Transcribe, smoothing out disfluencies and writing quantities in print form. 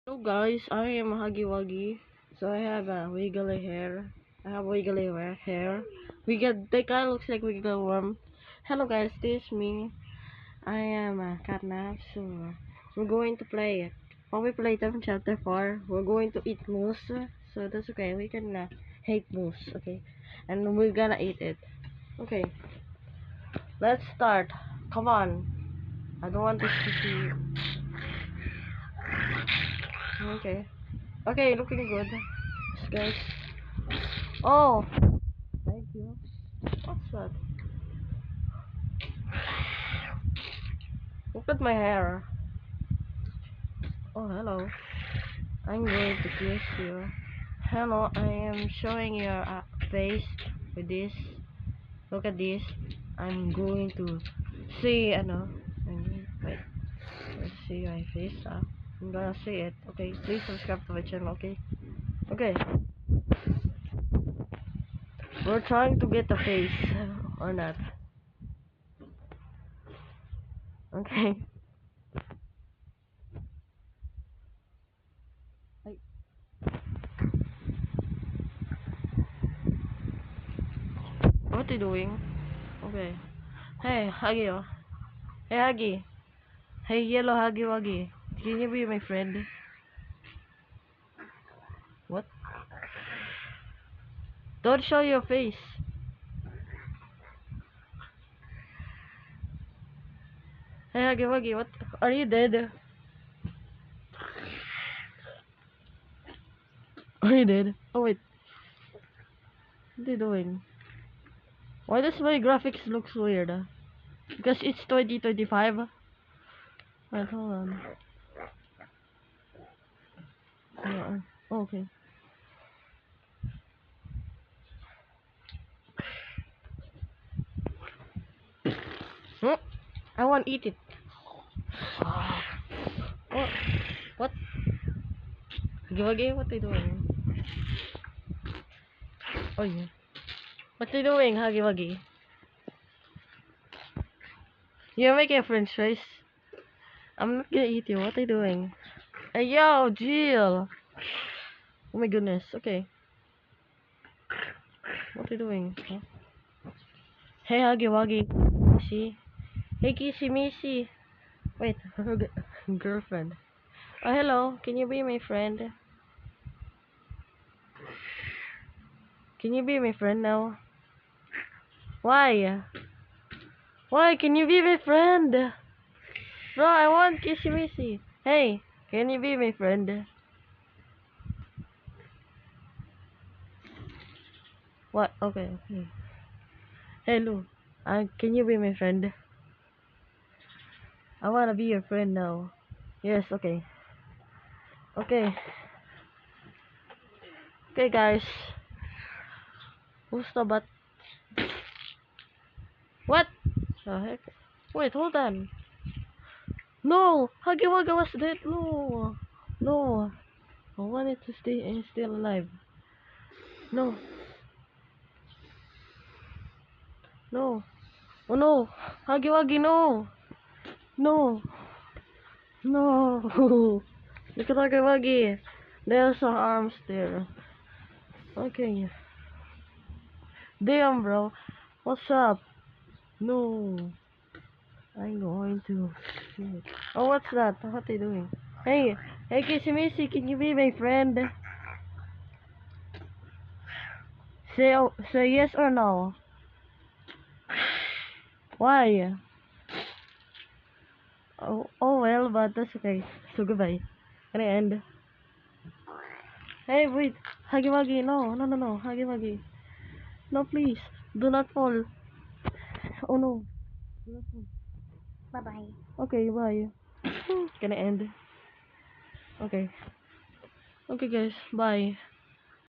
Hello guys, I am Huggy Wuggy. So I have a wiggly hair. I have wiggly hair. They kind of looks like wiggle worm. Hello guys, this is me. I am a catnap. So we're going to play it. When we play them chapter 4, we're going to eat moose. So that's okay. We can hate moose, okay? And we're gonna eat it. Okay, let's start. Come on. I don't want this to see. Okay. Okay, looking good. Yes, guys. Oh, thank you. What's that? Look at my hair. Oh, hello. I'm going to kiss you. Hello, I am showing your face with this. Look at this. I'm going to see, wait, let's see my face. I'm gonna see it. Okay, please subscribe to my channel, okay? Okay, we're trying to get the face, or not. Okay. What are you doing? Okay. Hey, Huggy. Hey, Huggy. Hey, yellow Huggy Wuggy. Can you be my friend? What? Don't show your face. Hey, Huggy Wuggy, what? Are you dead? Are you dead? Oh, wait. What are you doing? Why does my graphics look weird? Because it's 2025. Wait, hold on. Okay. Hmm? I want to eat it. What? What? Huggy Wuggy, what are you doing? Oh, yeah. What are you doing, Huggy Wuggy? You're making french fries. I'm not gonna eat you. What are you doing? Hey, yo, Jill. Oh my goodness. Okay. What are you doing? Huh? Hey, Huggy Wuggy. See? Hey, Kissy Missy. Wait, her girlfriend. Oh, hello. Can you be my friend? Can you be my friend now? Why? Why? Can you be my friend? Bro, I want Kissy Missy. Hey, can you be my friend? What? Okay, okay. Hello. Can you be my friend? I wanna be your friend now. Yes, okay. Okay. Okay, guys. Who's the butt? What? The heck? Wait, hold on. No! Huggy Wuggy was dead. No! No! I wanted to stay and still alive. No! No! Oh no! Huggy Wuggy, no! No! No! Look at Huggy Wuggy! There's some arms there. Okay. Damn, bro. What's up? No. I'm going to. Oh, what's that? What are you doing? Hey, hey, Kissy Missy, can you be my friend? Say yes or no. Why? Oh well, but that's okay. So goodbye. Can I end? Hey, wait, Huggy Wuggy, no, Huggy Wuggy, no, please, do not fall. Oh no, do not fall. Bye bye. Okay, bye. Can I end? Okay, okay, guys, bye.